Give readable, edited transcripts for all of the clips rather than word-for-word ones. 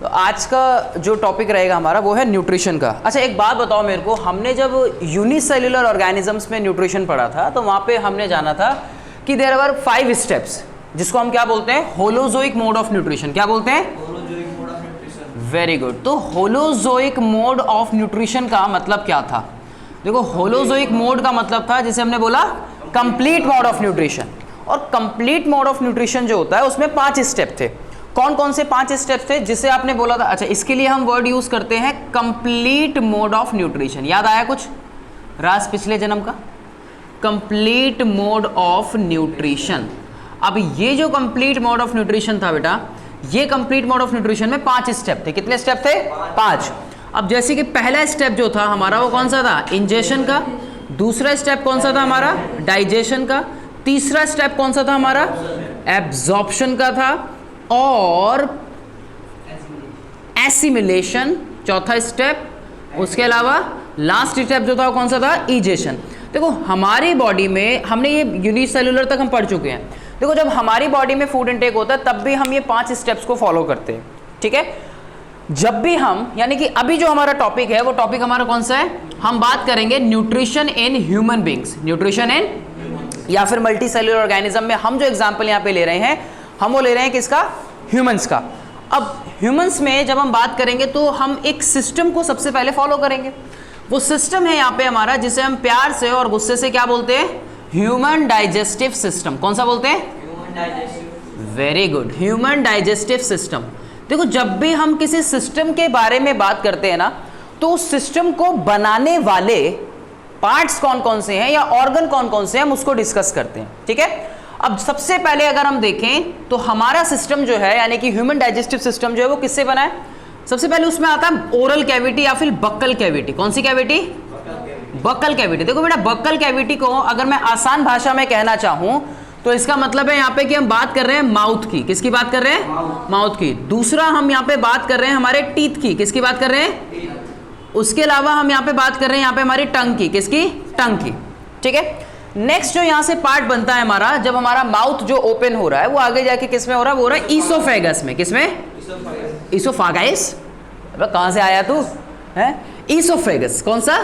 तो आज का जो टॉपिक रहेगा हमारा वो है न्यूट्रिशन का। अच्छा एक बात बताओ मेरे को, हमने जब यूनिसेल्युलर ऑर्गेनिजम्स में न्यूट्रिशन पढ़ा था तो वहाँ पे हमने जाना था कि देयर आर 5 स्टेप्स, जिसको हम क्या बोलते हैं, होलोजोइक मोड ऑफ न्यूट्रिशन। क्या बोलते हैं? Holozoic mode of nutrition. Very good. तो होलोजोइक मोड ऑफ न्यूट्रिशन का मतलब क्या था? देखो होलोजोइक मोड का मतलब था जिसे हमने बोला कंप्लीट मोड ऑफ न्यूट्रिशन। और कंप्लीट मोड ऑफ न्यूट्रिशन जो होता है उसमें 5 स्टेप थे। कौन कौन से 5 स्टेप थे जिसे आपने बोला था? अच्छा इसके लिए हम वर्ड यूज करते हैं कंप्लीट मोड ऑफ न्यूट्रिशन। याद आया कुछ राज पिछले जन्म का? Complete mode of nutrition. अब ये जो कंप्लीट मोड ऑफ न्यूट्रिशन था बेटा, ये कंप्लीट मोड ऑफ न्यूट्रिशन में 5 स्टेप थे। कितने स्टेप थे? 5। अब जैसे कि पहला स्टेप जो था हमारा वो कौन सा था? इंजेशन का। दूसरा स्टेप कौन सा था हमारा? डाइजेशन का। तीसरा स्टेप कौन सा था हमारा? एब्जॉर्प्शन का था। और एसिमिलेशन चौथा स्टेप। उसके अलावा लास्ट स्टेप जो था कौन सा था? इजेशन। देखो हमारी बॉडी में, हमने ये यूनिसेल्युलर तक हम पढ़ चुके हैं। देखो जब हमारी बॉडी में फूड इनटेक होता है तब भी हम ये 5 स्टेप्स को फॉलो करते हैं, ठीक है। जब भी हम, यानी कि अभी जो हमारा टॉपिक है वो टॉपिक हमारा कौन सा है? हम बात करेंगे nutrition in human beings. Nutrition in या फिर मल्टी सेल्युलर ऑर्गेनिज्म में हम जो एग्जाम्पल यहाँ पे ले रहे हैं, हम वो ले रहे हैं किसका? ह्यूमंस का। अब ह्यूमंस में जब हम बात करेंगे तो हम एक सिस्टम को सबसे पहले फॉलो करेंगे। वो सिस्टम है यहाँ पे हमारा जिसे हम प्यार से और गुस्से से क्या बोलते हैं? Human digestive system. कौन सा बोलते हैं? Human digestive. Very good, human digestive system. देखो जब भी हम किसी सिस्टम के बारे में बात करते हैं ना, तो उस सिस्टम को बनाने वाले पार्ट्स कौन कौन से हैं या ऑर्गन कौन कौन से हैं हम उसको डिस्कस करते हैं, ठीक है। अब सबसे पहले अगर हम देखें तो हमारा सिस्टम जो है, यानी कि ह्यूमन डाइजेस्टिव सिस्टम जो है वो किससे बना है? सबसे पहले उसमें आता है ओरल कैविटी या फिर बक्कल कैविटी। कौन सी कैविटी? Buccal cavity. देखो बेटा बक्कल कैविटी को अगर मैं आसान भाषा में कहना चाहूं तो इसका मतलब है यहाँ पे कि हम बात कर रहे हैं माउथ की। किसकी बात कर रहे हैं? माउथ की। दूसरा हम यहाँ पे बात कर रहे हैं हमारे टीथ की। किसकी बात कर रहे हैं? उसके अलावा हम यहाँ पे बात कर रहे हैं यहाँ पे हमारी टंग की। किसकी? टंग की, ठीक है। नेक्स्ट जो यहाँ से पार्ट बनता है हमारा, जब हमारा माउथ जो ओपन हो रहा है वो आगे जाके किस में हो रहा है? वो हो रहा है ईसोफेगस में। किसमें? ईसोफागाइस। कहाँ से आया तू? है ईसोफेगस। कौन सा?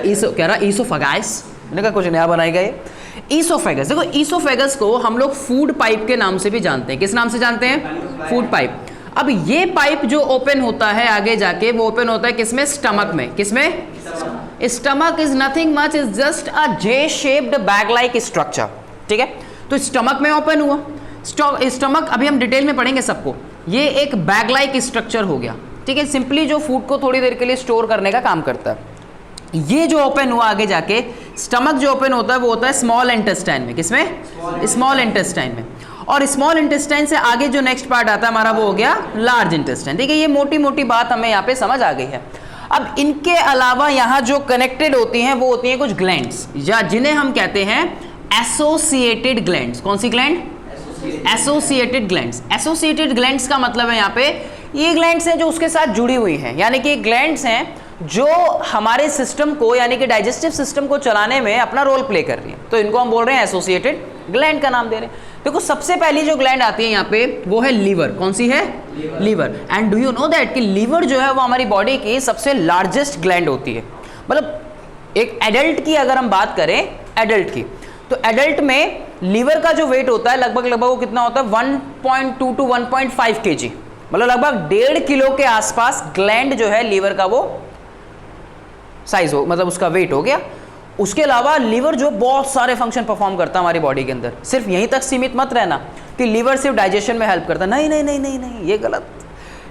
ईसो कह रहा ईसोफागाइस। मैंने कहा कुछ नया बनाएगा ये। ईसोफेगस। देखो ईसोफेगस को हम लोग फूड पाइप के नाम से भी जानते हैं। किस नाम से जानते हैं? Food pipe. अब ये पाइप जो ओपन होता है आगे जाके, वो ओपन होता है किसमें? स्टमक में। किसमें? Stomach is nothing much, is just a J shaped bag like structure, ठीक है। तो स्टमक में ओपन हुआ। स्टमक अभी हम डिटेल में पढ़ेंगे सबको। ये एक बैग लाइक स्ट्रक्चर हो गया, ठीक है। सिंपली जो फूड को थोड़ी देर के लिए स्टोर करने का काम करता है। ये जो ओपन हुआ आगे जाके, स्टमक जो ओपन होता है वो होता है स्मॉल इंटेस्टाइन में। किसमें? स्मॉल इंटेस्टाइन में। और स्मॉल इंटेस्टाइन से आगे जो नेक्स्ट पार्ट आता है हमारा वो हो गया लार्ज इंटेस्टाइन। ठीक है, ये मोटी मोटी बात हमें यहाँ पे समझ आ गई है। अब इनके अलावा यहाँ जो कनेक्टेड होती हैं वो होती हैं कुछ ग्लैंड्स, या जिन्हें हम कहते हैं एसोसिएटेड ग्लैंड्स। कौन सी gland? Associated glands. Associated glands का मतलब है यहाँ पे ये ग्लैंड्स हैं जो उसके साथ जुड़ी हुई हैं, यानी कि ग्लैंड्स हैं जो हमारे सिस्टम को, यानी कि डाइजेस्टिव सिस्टम को चलाने में अपना रोल प्ले कर रही है। तो इनको हम बोल रहे हैं एसोसिएटेड ग्लैंड का नाम दे रहे हैं। देखो सबसे पहली जो ग्लैंड आती है यहाँ पे वो है लीवर। कौन सी है? Liver. And do you know that कि लीवर जो है वो हमारी बॉडी की सबसे लार्जेस्ट ग्लैंड होती है। मतलब एक एडल्ट की अगर हम बात करें, एडल्ट की, तो एडल्ट में लीवर का जो वेट होता है लगभग वो कितना होता है? 1.2 to 1.5 kg, मतलब लगभग 1.5 किलो के आसपास ग्लैंड जो है लीवर का वो साइज हो, मतलब उसका वेट हो गया। उसके अलावा लीवर जो बहुत सारे फंक्शन परफॉर्म करता है हमारी बॉडी के अंदर। सिर्फ यहीं तक सीमित मत रहना कि लीवर सिर्फ डाइजेशन में हेल्प करता है, नहीं नहीं नहीं नहीं नहीं, ये गलत।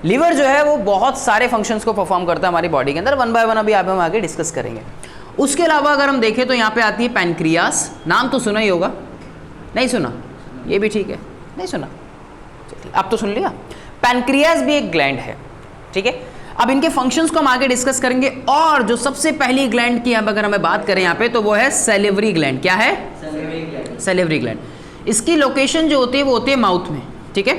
लीवर जो है वो बहुत सारे फंक्शंस को परफॉर्म करता है हमारी बॉडी के अंदर। वन बाय वन अभी आप हम आगे डिस्कस करेंगे। उसके अलावा अगर हम देखें तो यहाँ पे आती है पैनक्रियास। नाम तो सुना ही होगा, नहीं सुना? ये भी ठीक है, नहीं सुना, अब तो सुन लिया। पैनक्रियास भी एक ग्लैंड है, ठीक है। अब इनके फंक्शंस को हम आगे डिस्कस करेंगे। और जो सबसे पहली ग्लैंड की अगर हमें बात करें यहाँ पे, तो वो है सैलिवरी ग्लैंड। क्या है? Salivary gland. इसकी लोकेशन जो होती है वो होती है माउथ में, ठीक है।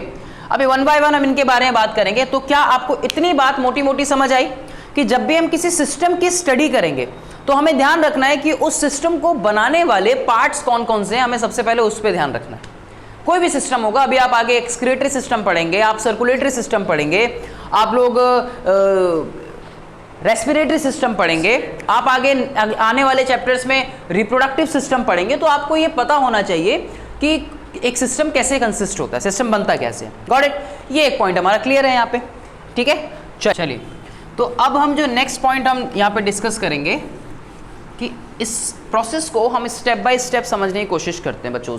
अभी वन बाय वन हम इनके बारे में बात करेंगे। तो क्या आपको इतनी बात मोटी मोटी समझ आई कि जब भी हम किसी सिस्टम की स्टडी करेंगे तो हमें ध्यान रखना है कि उस सिस्टम को बनाने वाले पार्ट्स कौन कौन से हैं, हमें सबसे पहले उस पर ध्यान रखना है। कोई भी सिस्टम होगा, अभी आप आगे एक्सक्रीटरी सिस्टम पढ़ेंगे, आप सर्कुलेटरी सिस्टम पढ़ेंगे, आप लोग रेस्पिरेटरी सिस्टम पढ़ेंगे, आप आगे आने वाले चैप्टर्स में रिप्रोडक्टिव सिस्टम पढ़ेंगे, तो आपको ये पता होना चाहिए कि एक सिस्टम कैसे कंसिस्ट होता है, सिस्टम बनता कैसे है। Got it? ये एक पॉइंट हमारा क्लियर है यहाँ पे, ठीक है। चलिए, तो अब हम जो नेक्स्ट पॉइंट हम यहाँ पे डिस्कस करेंगे कि इस प्रोसेस को हम स्टेप बाय स्टेप समझने की कोशिश करते हैं बच्चों,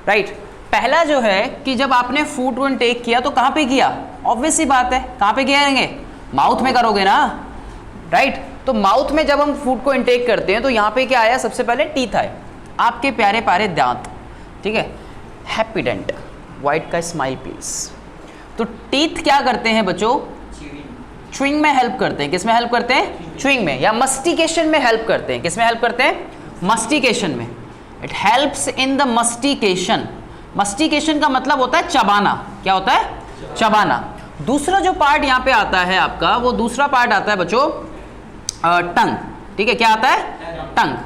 राइट। पहला जो है कि जब आपने फूड को इनटेक किया तो कहाँ पे किया? ऑब्वियस सी बात है, कहाँ पे किया? माउथ में करोगे ना, राइट। तो माउथ में जब हम फूड को इनटेक करते हैं तो यहाँ पे क्या आया? सबसे पहले टीथ आए, आपके प्यारे प्यारे दांत, ठीक है। हैप्पीडेंट, वाइट का स्माइल प्लीज। तो टीथ क्या करते हैं बच्चों? च्यूइंग में हेल्प करते हैं। किस में हेल्प करते हैं? च्यूइंग में, या मस्टिकेशन में हेल्प करते हैं। किस में हेल्प करते हैं? मस्टिकेशन में। It helps in the mastication. Mastication का मतलब होता है चबाना। क्या होता है? चबाना। दूसरा जो पार्ट यहाँ पे आता है आपका, वो दूसरा पार्ट आता है बच्चों टंग, ठीक है। क्या आता है? टंग,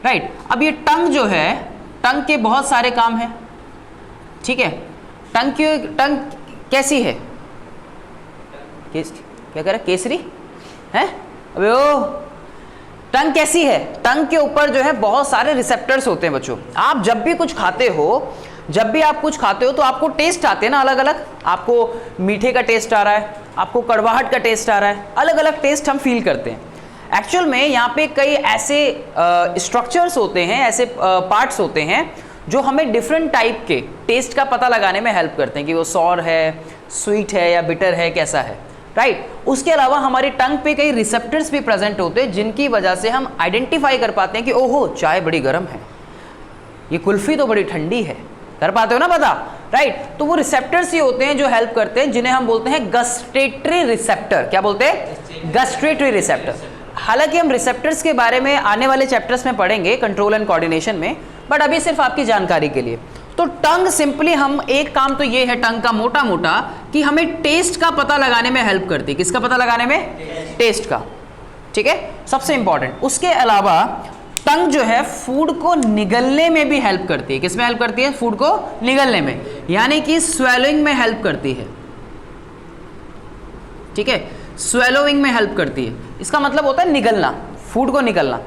राइट। अब ये टंग जो है, टंग के बहुत सारे काम हैं, ठीक है। टंग कैसी है? क्या कह रहे? केसरी है? अबे ओ, टंग कैसी है? टंग के ऊपर जो है बहुत सारे रिसेप्टर्स होते हैं बच्चों। आप जब भी कुछ खाते हो, जब भी आप कुछ खाते हो तो आपको टेस्ट आते हैं ना अलग अलग। आपको मीठे का टेस्ट आ रहा है, आपको कड़वाहट का टेस्ट आ रहा है, अलग अलग टेस्ट हम फील करते हैं। एक्चुअल में यहाँ पे कई ऐसे स्ट्रक्चर्स होते हैं, ऐसे पार्ट्स होते हैं जो हमें डिफरेंट टाइप के टेस्ट का पता लगाने में हेल्प करते हैं कि वो सॉर है, स्वीट है या बिटर है, कैसा है, राइट। उसके अलावा हमारी टंग पे कई रिसेप्टर्स भी प्रेजेंट होते हैं जिनकी वजह से हम आइडेंटिफाई कर पाते हैं कि ओहो चाय बड़ी गर्म है, ये कुल्फी तो बड़ी ठंडी है। कर पाते हो ना पता, राइट। तो वो रिसेप्टर्स ही होते हैं जो हेल्प करते हैं, जिन्हें हम बोलते हैं गस्टेटरी रिसेप्टर। क्या बोलते हैं? Gustatory receptor. हालांकि हम रिसेप्टर्स के बारे में आने वाले चैप्टर्स में पढ़ेंगे, कंट्रोल एंड कोऑर्डिनेशन में, बट अभी सिर्फ आपकी जानकारी के लिए। तो टंग सिंपली, हम एक काम तो ये है टंग का मोटा मोटा कि हमें टेस्ट का पता लगाने में हेल्प करती है। किसका पता लगाने में? टेस्ट का, ठीक है, सबसे इंपॉर्टेंट। उसके अलावा टंग जो है फूड को निगलने में भी हेल्प करती है। किसमें हेल्प करती है? फूड को निगलने में, यानी कि स्वेलोइंग में हेल्प करती है, ठीक है। स्वेलोइंग में हेल्प करती है, इसका मतलब होता है निगलना, फूड को निगलना।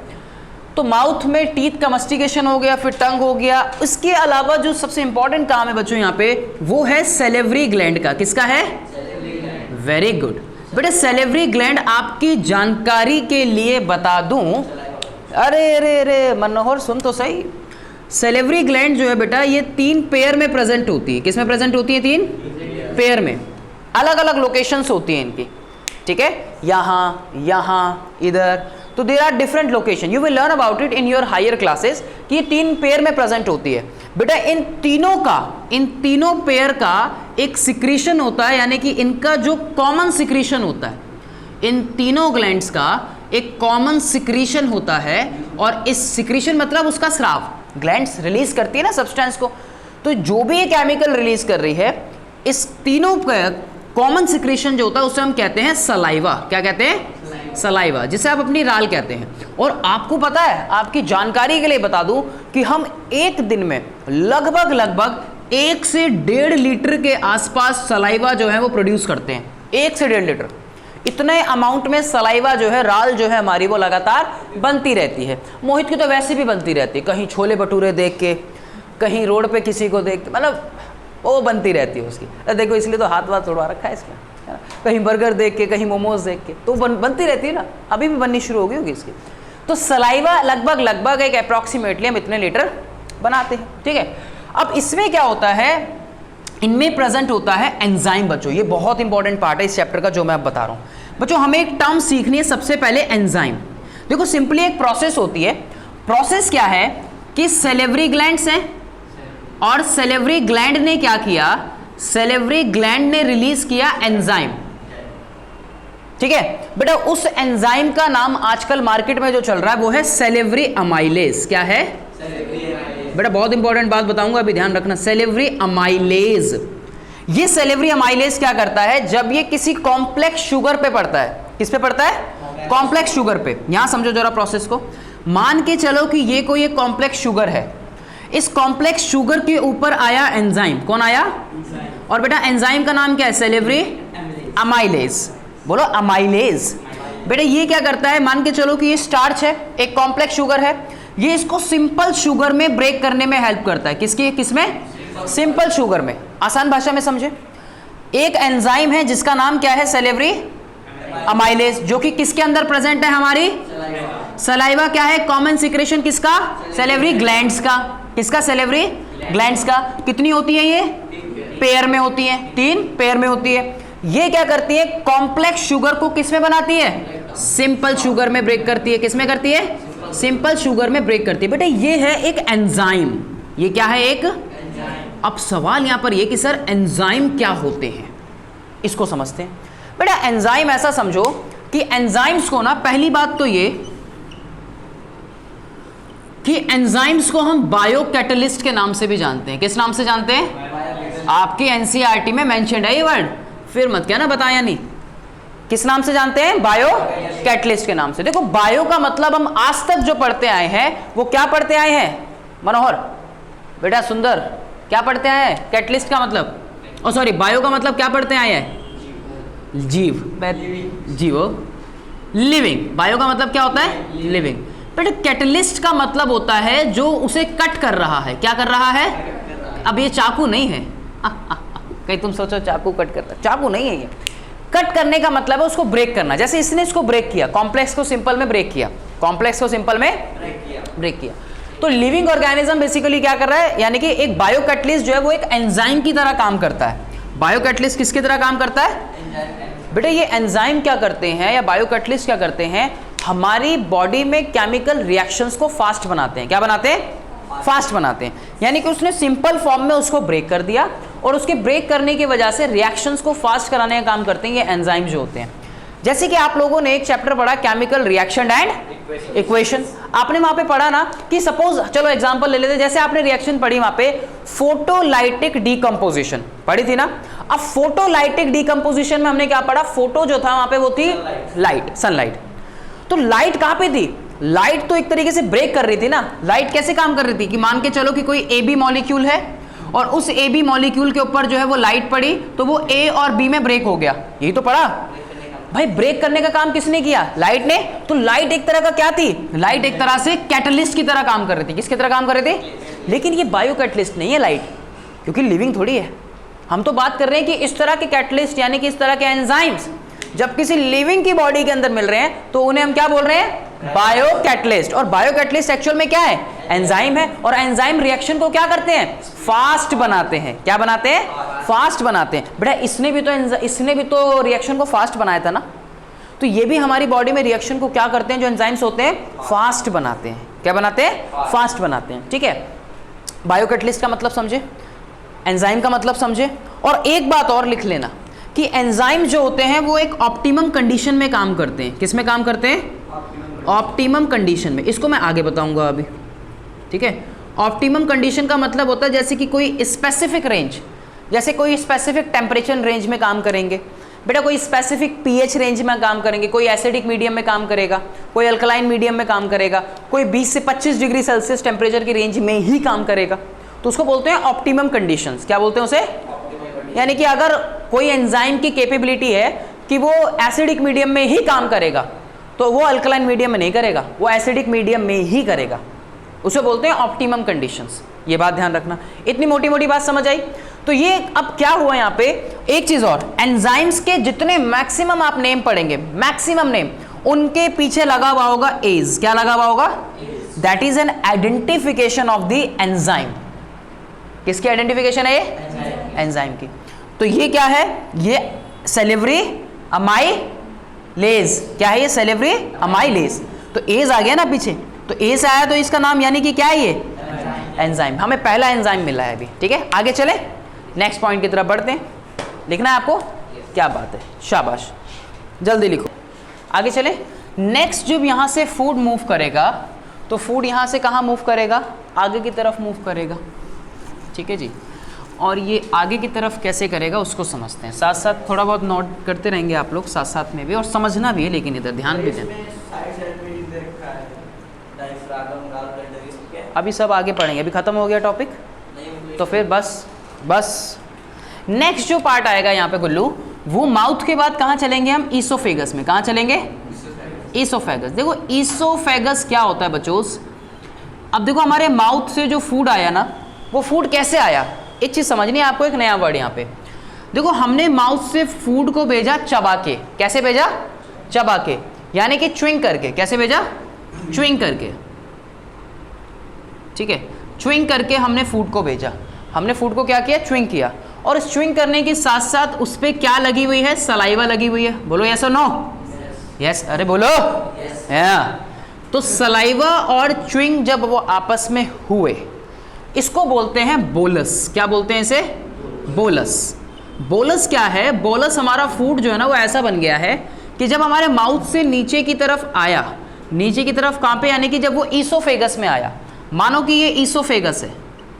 तो माउथ में टीथ का मस्टिकेशन हो गया, फिर टंग हो गया। इसके अलावा जो सबसे इंपॉर्टेंट काम है बच्चों यहाँ पे, वो है सेलेवरी ग्लैंड का। किसका है? वेरी गुड बेटा। सेलेवरी ग्लैंड आपकी जानकारी के लिए बता दूं, अरे अरे अरे मनोहर सुन तो सही। सेलेवरी ग्लैंड जो है बेटा, ये 3 पेयर में प्रेजेंट होती है। किस में प्रेजेंट होती है? 3 पेयर में। अलग अलग लोकेशंस होती हैं इनकी, ठीक है, यहाँ, यहाँ, इधर। तो there are different location, you will learn about it in your higher classes कि ये 3 पेयर में प्रेजेंट होती है बेटा। इन तीनों पेयर का एक सिक्रीशन होता है, यानी कि इनका जो कॉमन सिक्रीशन होता है, इन तीनों ग्लैंड्स का एक कॉमन सिक्रीशन होता है। और इस सिक्रीशन मतलब उसका स्राव, ग्लैंड्स रिलीज करती है ना सब्सटेंस को, तो जो भी ये केमिकल रिलीज कर रही है, इस तीनों का कॉमन सिक्रीशन जो होता है उसे हम कहते हैं सलाइवा। क्या कहते हैं? सलाइवा, जिसे आप अपनी राल कहते हैं। और आपको पता है, आपकी जानकारी के लिए बता दूं कि हम एक दिन में लगभग 1 से 1.5 लीटर के आसपास सलाइवा जो है वो प्रोड्यूस करते हैं। 1 से 1.5 लीटर, इतने अमाउंट में सलाइवा जो है, राल जो है हमारी, वो लगातार बनती रहती है। मोहित की तो वैसे भी बनती रहती है, कहीं छोले भटूरे देख के, कहीं रोड पे किसी को देख के, मतलब वो बनती रहती है उसकी। देखो इसलिए तो हाथ वाथ तोड़वा रखा है इसका, है ना? कहीं बर्गर देख के, कहीं मोमोज देख के, तो बनती रहती है ना, अभी भी बननी शुरू होगी इसकी। तो सलाइवा लगभग एक अप्रॉक्सीमेटली हम इतने लीटर बनाते हैं, ठीक है। अब इसमें क्या होता है, इनमें प्रेजेंट होता है एंजाइम बच्चों। ये बहुत इंपॉर्टेंट पार्ट है इस चैप्टर का जो मैं अब बता रहा हूं बच्चों। हमें एक टर्म सीखनी है सबसे पहले, एंजाइम। देखो सिंपली एक प्रोसेस होती है। प्रोसेस क्या है कि सेलेवरी ग्लैंड्स हैं, और सेलेवरी ग्लैंड ने क्या किया? सेलेवरी ग्लैंड ने रिलीज किया एंजाइम, ठीक है बेटा। उस एंजाइम का नाम आजकल मार्केट में जो चल रहा है वो है सेलेवरी अमाइलेज। क्या है बेटा? बहुत इंपॉर्टेंट बात बताऊंगा, अभी ध्यान रखना। सेलेवरी अमाइलेज, ये सेलेवरी अमाइलेज क्या करता है? जब ये किसी कॉम्प्लेक्स शुगर पे पड़ता है, किस पे पड़ता है? कॉम्प्लेक्स शुगर पे। यहां समझो जरा प्रोसेस को। मान के चलो कि ये कोई एक कॉम्प्लेक्स शुगर है, इस कॉम्प्लेक्स शुगर के ऊपर आया एंजाइम। कौन आया? और बेटा एंजाइम का नाम क्या है? Salivary amylase. बोलो अमाइलेज। बेटा ये क्या करता है, मान के चलो कि ये स्टार्च है, एक कॉम्प्लेक्स शुगर है, ये इसको सिंपल शुगर में ब्रेक करने में हेल्प करता है। किसमें? सिंपल शुगर में। आसान भाषा में समझे, एक एंजाइम है जिसका नाम क्या है, सेलेवरी अमाइलेज, जो कि किसके अंदर प्रेजेंट है, हमारी सलाइवा क्या है, कॉमन सिक्रेशन किसका, सेलेवरी ग्लैंड्स का। किसका? सेलेवरी ग्लैंड्स का। कितनी होती है ये? पेयर में होती है, 3 पेयर में होती है। ये क्या करती है, कॉम्प्लेक्स शुगर को किस में बनाती है, सिंपल शुगर में ब्रेक करती है। किस में करती है? सिंपल शुगर में ब्रेक करती है। बेटा ये है एक एंजाइम। ये क्या है? एक। अब सवाल यहां पर ये कि सर एंजाइम क्या होते हैं, इसको समझते हैं। बेटा एंजाइम ऐसा समझो कि एंजाइम्स को ना, पहली बात तो ये कि एंजाइम्स को हम बायोकैटलिस्ट के नाम से भी जानते हैं। किस नाम से जानते हैं? आपकी एनसीईआरटी में मेंशन्ड है ये वर्ड, फिर मत क्या ना बताया नहीं। किस नाम से जानते हैं? बायोकैटलिस्ट के नाम से। देखो बायो का मतलब हम आज तक जो पढ़ते आए हैं वो क्या पढ़ते आए हैं मनोहर? बेटा सुंदर, क्या पढ़ते आए हैं? कैटलिस्ट का मतलब, ओ सॉरी बायो का मतलब क्या पढ़ते आए हैं? जीव, जीवो, लिविंग। बायो का मतलब क्या होता है? लिविंग। बेटा कैटलिस्ट का मतलब होता है जो उसे कट कर रहा है। क्या कर रहा है? अब ये चाकू नहीं है, कहीं तुम सोचो चाकू कट करता, चाकू नहीं है ये। कट करने का मतलब है उसको ब्रेक करना। जैसे इसने इसको ब्रेक किया, कॉम्प्लेक्स को सिंपल में ब्रेक किया, कॉम्प्लेक्स को सिंपल में ब्रेक किया। तो लिविंग ऑर्गेनिज्म बेसिकली क्या कर रहा है, यानी कि एक बायोकैटलिस्ट जो है वो एक एंजाइम की तरह काम करता है। बायोकैटलिस्ट किसकी तरह काम करता है? बेटा ये एंजाइम क्या करते हैं या बायोकैटलिस्ट क्या करते हैं, हमारी बॉडी में केमिकल रिएक्शंस को फास्ट बनाते हैं। क्या बनाते हैं? फास्ट बनाते हैं। यानी कि उसने सिंपल फॉर्म में उसको ब्रेक कर दिया और उसके ब्रेक करने की वजह से रिएक्शंस को फास्ट कराने का काम करते हैं ये एंजाइम जो होते हैं। जैसे कि आप लोगों ने एक चैप्टर पढ़ा केमिकल रिएक्शन एंड इक्वेशन, आपने वहां पे पढ़ा ना कि सपोज, चलो एग्जांपल ले लेते, जैसे आपने रिएक्शन पढ़ी वहां पे फोटोलाइटिक डीकंपोजिशन पढ़ी थी ना। अब फोटोलाइटिक डीकंपोजिशन में हमने क्या पढ़ा, फोटो जो था वहां पे वो थी लाइट, सनलाइट। तो लाइट कहां पे थी? लाइट तो एक तरीके से ब्रेक कर रही थी ना। लाइट कैसे काम कर रही थी कि मान के चलो कि कोई ए बी मॉलिक्यूल है और उस ए बी मॉलिक्यूल के ऊपर जो है वो लाइट पड़ी तो वो ए और बी में ब्रेक हो गया। यही तो पढ़ा भाई। ब्रेक करने का काम किसने किया? लाइट ने। तो लाइट एक तरह का क्या थी? लाइट एक तरह से कैटलिस्ट की तरह काम कर रही थी। किसकी तरह काम कर रही थी? लेकिन ये बायोकैटलिस्ट नहीं है लाइट, क्योंकि लिविंग थोड़ी है। हम तो बात कर रहे हैं कि इस तरह के कैटलिस्ट यानी कि इस तरह के एंजाइम्स जब किसी लिविंग की बॉडी के अंदर मिल रहे हैं तो उन्हें हम क्या बोल रहे हैं? बायोकैटलिस्ट। और बायोकैटलिस्ट एक्चुअल में क्या है? एंजाइम है। और एंजाइम रिएक्शन को क्या करते हैं? फास्ट बनाते हैं। क्या बनाते हैं? फास्ट बनाते हैं। बेटा इसने भी तो रिएक्शन को फास्ट बनाया था ना। तो ये भी हमारी बॉडी में रिएक्शन को क्या करते हैं, जो एंजाइम्स होते हैं फास्ट बनाते हैं। क्या बनाते हैं? फास्ट बनाते हैं। ठीक है, बायोकैटलिस्ट का मतलब समझे, एंजाइम का मतलब समझे। और एक बात और लिख लेना कि एंजाइम जो होते हैं वो एक ऑप्टिमम कंडीशन में काम करते हैं। किस में काम करते हैं? ऑप्टिमम कंडीशन में। इसको मैं आगे बताऊंगा अभी। ठीक है, ऑप्टिमम कंडीशन का मतलब होता है जैसे कि कोई स्पेसिफिक रेंज, जैसे कोई स्पेसिफिक टेम्परेचर रेंज में काम करेंगे। बेटा कोई स्पेसिफिक पीएच रेंज में काम करेंगे, कोई एसिडिक मीडियम में काम करेगा, कोई अल्कलाइन मीडियम में काम करेगा, कोई 20 से 25 डिग्री सेल्सियस टेम्परेचर की रेंज में ही काम करेगा। तो उसको बोलते हैं ऑप्टिमम कंडीशंस। क्या बोलते हैं उसे? यानी कि अगर कोई एंजाइम की कैपेबिलिटी है कि वो एसिडिक मीडियम में ही काम करेगा तो वो अल्कलाइन मीडियम में नहीं करेगा, वो एसिडिक मीडियम में ही करेगा। उसे बोलते हैं ऑप्टिमम कंडीशंस। ये बात ध्यान रखना। इतनी मोटी मोटी बात समझ आई? तो ये अब क्या हुआ यहाँ पे, एक चीज और, एंजाइम्स के जितने मैक्सिमम आप नेम पढ़ेंगे, मैक्सिमम नेम, उनके पीछे लगा हुआ होगा एज। क्या लगा हुआ होगा? That is an identification of the enzyme. किसकी आइडेंटिफिकेशन है ये? एंजाइम की। तो ये क्या है? ये सेलेवरी अमाइलेज। क्या है ये? Salivary amylase. तो एज आ गया ना पीछे, तो ए से आया तो इसका नाम यानी कि क्या है ये? एंजाइम। हमें पहला एंजाइम मिला है अभी। ठीक है, आगे चले, नेक्स्ट पॉइंट की तरफ बढ़ते हैं। लिखना है आपको? क्या बात है, शाबाश, जल्दी लिखो। आगे चले। नेक्स्ट जब यहां से फूड मूव करेगा तो फूड यहां से कहां मूव करेगा? आगे की तरफ मूव करेगा। ठीक है जी, और ये आगे की तरफ कैसे करेगा उसको समझते हैं। साथ साथ थोड़ा बहुत नोट करते रहेंगे आप लोग साथ साथ में भी, और समझना भी है, लेकिन इधर ध्यान भी देना। अभी सब आगे पढ़ेंगे, अभी खत्म हो गया टॉपिक तो फिर बस नेक्स्ट जो पार्ट आएगा यहाँ पे गुल्लू, वो माउथ के बाद कहाँ चलेंगे हम? ईसोफेगस में। कहाँ चलेंगे? ईसोफेगस। देखो ईसोफेगस क्या होता है बच्चों? अब देखो हमारे माउथ से जो फूड आया ना, वो फूड कैसे आया, एक चीज समझनी है आपको, एक नया वर्ड यहाँ पे देखो। हमने माउथ से फूड को भेजा चबा के। कैसे भेजा? चबा के, यानी कि च्विंग करके। कैसे भेजा? च्विंग करके, ठीक है। च्विंग करके हमने फूड को भेजा। हमने फूड को क्या किया? च्विंग किया। और इस च्विंग करने के साथ साथ उस पर क्या लगी हुई है? सलाइवा लगी हुई है। बोलो यस और नो? यस। अरे बोलो yes. तो सलाइवा और च्विंग जब वो आपस में हुए, इसको बोलते हैं बोलस। क्या बोलते हैं इसे? बोलस। बोलस क्या है? बोलस हमारा फूड जो है ना, वो ऐसा बन गया है कि जब हमारे माउथ से नीचे की तरफ आया, नीचे की तरफ कहाँ पे, यानी कि जब वो ईसोफेगस में आया। मानो कि ये ईसोफेगस है।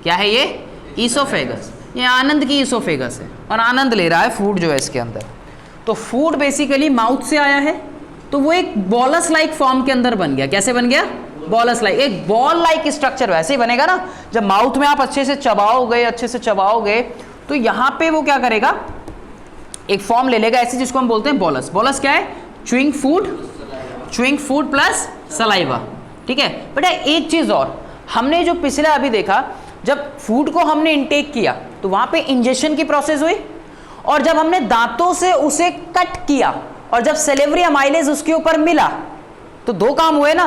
क्या है ये? ईसोफेगस। ये आनंद की ईसोफेगस है और आनंद ले रहा है फूड जो है इसके अंदर। तो फूड बेसिकली माउथ से आया है, तो वो एक बॉलस लाइक फॉर्म के अंदर बन गया। कैसे बन गया? Bolus like. एक बॉल लाइक स्ट्रक्चर वैसे ही बनेगा ना, जब माउथ में आप अच्छे से चबाओगे, अच्छे से चबाओगे, तो यहां पे वो क्या करेगा? एक फॉर्म ले लेगा ऐसे, जिसको हम बोलते हैं बॉलस। बॉलस क्या है? Chewing food, chewing food plus saliva. ठीक है बेटा, एक चीज और, हमने जो पिछला अभी देखा, जब फूड को हमने इनटेक किया तो वहां पे इंजेक्शन की प्रोसेस हुई, और जब हमने दांतों से उसे कट किया और जब सेलेवरी अमाइलेज उसके ऊपर मिला, तो दो काम हुए ना।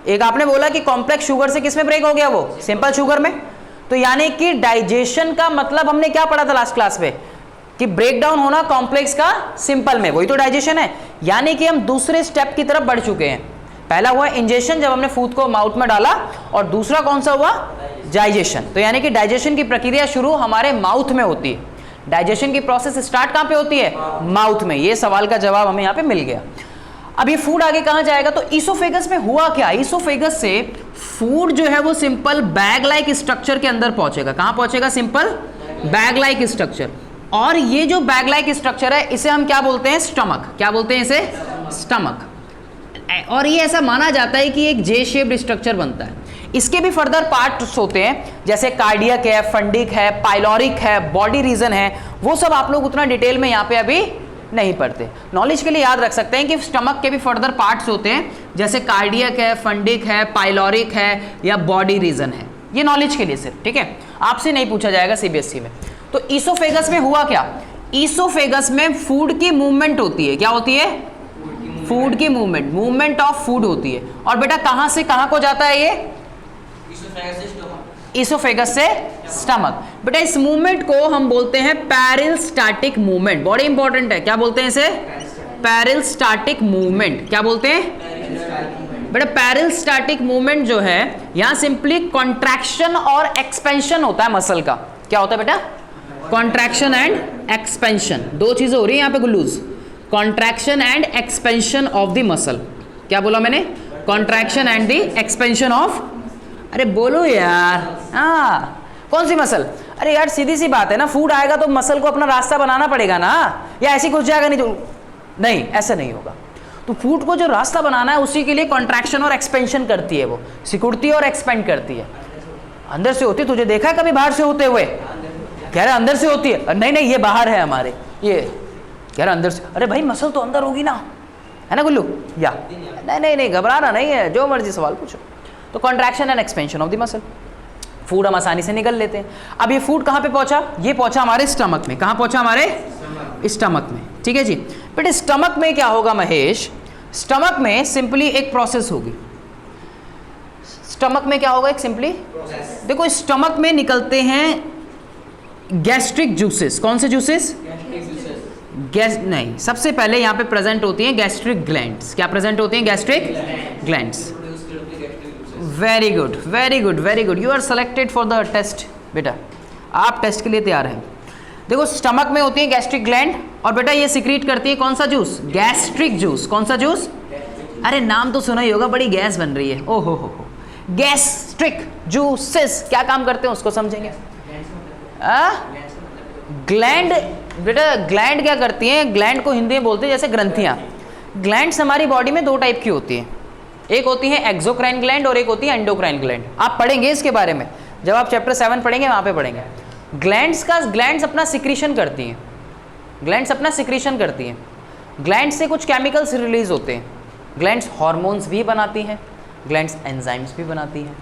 एक आपने बोला कि कॉम्प्लेक्स शुगर से किस में ब्रेक हो गया? वो सिंपल शुगर में। तो यानी कि डाइजेशन का मतलब हमने क्या पढ़ा था लास्ट क्लास में, कि ब्रेक डाउन होना कॉम्प्लेक्स का सिंपल में, वही तो डाइजेशन है। यानी कि हम दूसरे स्टेप की तरफ बढ़ चुके हैं। पहला हुआ इंजेक्शन, जब हमने फूड को माउथ में डाला, और दूसरा कौन सा हुआ? डाइजेशन। तो यानी कि डाइजेशन की प्रक्रिया शुरू हमारे माउथ में होती है। डाइजेशन की प्रोसेस स्टार्ट कहां पे होती है? माउथ में। ये सवाल का जवाब हमें यहां पे मिल गया। अब ये फूड आगे कहां जाएगा? तो ईसोफेगस में हुआ क्या? ईसोफेगस से फूड जो है वो सिंपल बैग लाइक स्ट्रक्चर के अंदर पहुंचेगा। कहां पहुंचेगा? Simple bag like structure. और ये जो बैग लाइक स्ट्रक्चर है, इसे हम क्या बोलते हैं? स्टमक। क्या बोलते हैं इसे? स्टमक। और ये ऐसा माना जाता है कि एक जे शेप्ड स्ट्रक्चर बनता है। इसके भी फर्दर पार्ट्स होते हैं, जैसे कार्डियक है, फंडिक है, पाइलोरिक है, बॉडी रीजन है। वो सब आप लोग उतना डिटेल में यहाँ पे अभी नहीं पढ़ते। नॉलेज के लिए याद रख सकते हैं कि स्टमक के भी फर्दर पार्ट्स होते हैं, जैसे कार्डियक है, फंडिक है, पाइलोरिक है, या बॉडी रीजन है। ये नॉलेज के लिए सिर्फ, ठीक है, आपसे नहीं पूछा जाएगा सीबीएसई में। तो ईसोफेगस में हुआ क्या? ईसोफेगस में फूड की मूवमेंट होती है। क्या होती है? फूड की मूवमेंट, मूवमेंट ऑफ फूड होती है। और बेटा कहां से कहां को जाता है ये? ईसोफेगस से स्टमक। बेटा इस मूवमेंट को हम बोलते हैं पेरिस्टाल्टिक मूवमेंट। बड़ी इंपॉर्टेंट है। क्या बोलते हैं इसे? Peristaltic movement. क्या बोलते हैं बेटा? पेरिस्टाल्टिक मूवमेंट जो है, यहां सिंपली कॉन्ट्रैक्शन और एक्सपेंशन होता है मसल का। क्या होता है बेटा? Contraction and expansion. दो चीजें हो रही है यहां पे गुल्लूज, contraction and expansion of the muscle. क्या बोला मैंने? Contraction and the expansion of, अरे बोलो यार, हाँ कौन सी मसल? अरे यार सीधी सी बात है ना, फूड आएगा तो मसल को अपना रास्ता बनाना पड़ेगा ना, या ऐसी कुछ जाएगा नहीं तो नहीं, ऐसा नहीं होगा। तो फूड को जो रास्ता बनाना है उसी के लिए कॉन्ट्रैक्शन और एक्सपेंशन करती है, वो सिकुड़ती है और एक्सपेंड करती है। अंदर से होती है, तुझे देखा है कभी बाहर से होते हुए? कह रहे अंदर से होती है। नहीं नहीं, ये बाहर है हमारे, ये कह रहे अंदर से। अरे भाई मसल तो अंदर होगी ना, है ना गुल्लू? या नहीं नहीं नहीं, घबराना नहीं है, जो मर्जी सवाल पूछो। तो contraction and expansion of the muscle. Food हम आसानी से निगल लेते हैं। अब ये फूड कहाँ पे पहुंचा? ये पहुंचा हमारे स्टमक में। कहाँ पहुंचा? हमारे स्टमक में। ठीक है जी। बट स्टमक में क्या होगा महेश? स्टमक में सिंपली एक प्रोसेस होगी। स्टमक में क्या होगा? एक सिंपली देखो, स्टमक में निकलते हैं गैस्ट्रिक जूसेस। कौन से जूसेस? गैस नहीं, सबसे पहले यहाँ पे प्रेजेंट होती हैं गैस्ट्रिक ग्लैंड्स। क्या प्रेजेंट होती हैं? Gastric glands. Very good very good very good, you are selected for the test. बेटा आप टेस्ट के लिए तैयार हैं। देखो स्टमक में होती है गैस्ट्रिक ग्लैंड, और बेटा ये सिक्रीट करती है कौन सा जूस? Gastric juice. कौन सा जूस? अरे नाम तो सुना ही होगा, बड़ी गैस बन रही है। ओ हो, गैस्ट्रिक जूसेस क्या काम करते हैं उसको समझेंगे। ग्लैंड, बेटा ग्लैंड क्या करती हैं? ग्लैंड को हिंदी में बोलते हैं जैसे ग्रंथियां। ग्लैंड्स हमारी बॉडी में दो टाइप की होती हैं, एक होती है एक्सोक्राइन ग्लैंड और एक होती है एंडोक्राइन ग्लैंड। आप पढ़ेंगे इसके बारे में, जब आप चैप्टर 7 पढ़ेंगे वहाँ पे पढ़ेंगे। ग्लैंड्स अपना सिक्रीशन करती हैं, ग्लैंड्स अपना सिक्रीशन करती हैं, ग्लैंड्स से कुछ केमिकल्स रिलीज होते हैं, ग्लैंड्स हार्मोन्स भी बनाती हैं, ग्लैंड्स एंजाइम्स भी बनाती हैं।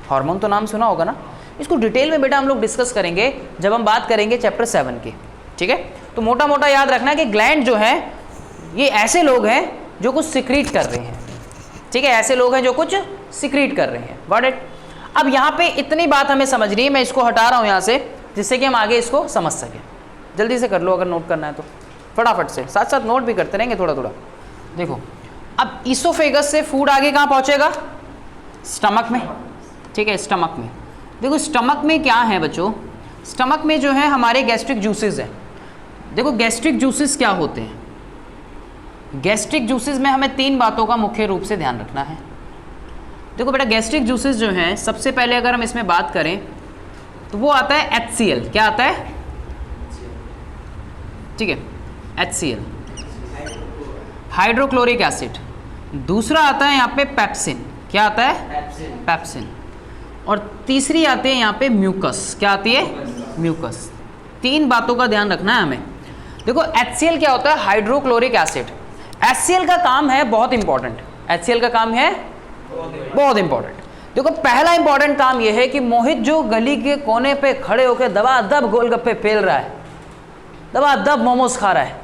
हार्मोन तो नाम सुना होगा ना, इसको डिटेल में बेटा हम लोग डिस्कस करेंगे जब हम बात करेंगे चैप्टर 7 की, ठीक है। तो मोटा मोटा याद रखना कि ग्लैंड जो है ये ऐसे लोग हैं जो कुछ सिक्रीट कर रहे हैं, ठीक है, ऐसे लोग हैं जो कुछ सिक्रीट कर रहे हैं। Got it. अब यहाँ पे इतनी बात हमें समझनी है, मैं इसको हटा रहा हूँ यहाँ से जिससे कि हम आगे इसको समझ सकें। जल्दी से कर लो अगर नोट करना है तो, फटाफट से, साथ साथ नोट भी करते रहेंगे थोड़ा थोड़ा। देखो अब ईसोफेगस से फूड आगे कहाँ पहुँचेगा? स्टमक में, ठीक है, स्टमक में। देखो स्टमक में क्या है बच्चों, स्टमक में जो है हमारे गैस्ट्रिक जूसेस हैं। देखो गैस्ट्रिक जूसेस क्या होते हैं? गैस्ट्रिक जूसेस में हमें 3 बातों का मुख्य रूप से ध्यान रखना है। देखो बेटा गैस्ट्रिक जूसेस जो हैं, सबसे पहले अगर हम इसमें बात करें तो वो आता है HCl। क्या आता है? ठीक है, HCl, हाइड्रोक्लोरिक एसिड। दूसरा आता है यहाँ पे पेप्सिन। क्या आता है? पेप्सिन। और तीसरी आती है यहाँ पे म्यूकस। क्या आती है? म्यूकस। 3 बातों का ध्यान रखना है हमें। देखो HCl क्या होता है? Hydrochloric acid. HCl का काम है बहुत इंपॉर्टेंट, HCl का काम है बहुत इंपॉर्टेंट। देखो पहला इंपॉर्टेंट काम यह है कि मोहित जो गली के कोने पे खड़े होकर दबादब गोलगप्पे पेल रहा है, दबादब मोमोज खा रहा है